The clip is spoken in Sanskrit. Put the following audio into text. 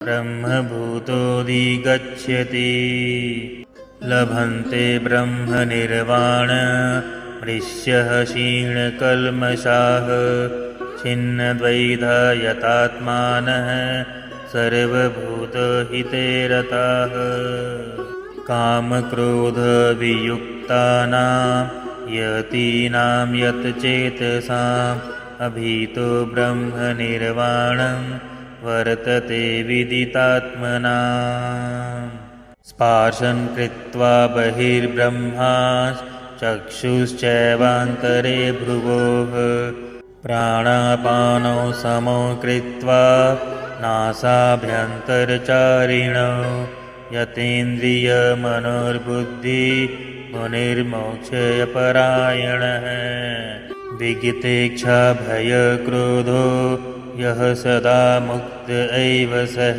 ब्रह्मभूतोऽधिगच्छति लभन्ते ब्रह्मनिर्वाण मृष्यः क्षीणकल्मषाः छिन्नद्वैधा यतात्मानः सर्वभूतहिते रताः कामक्रोधवियुक्तानां यतीनां यतचेतसाम् अभीतो ब्रह्मनिर्वाणं वर्तते विदितात्मनाम् स्पर्शं कृत्वा बहिर्ब्रह्मा चक्षुश्चैवान्तरे भ्रुवोः प्राणापानौ समौ कृत्वा नासाभ्यन्तरचारिणौ यतेन्द्रियमनोर्बुद्धिर्मुनिर्मोक्षपरायणः विगतेच्छाभयक्रोधो यः सदा मुक्त एव सः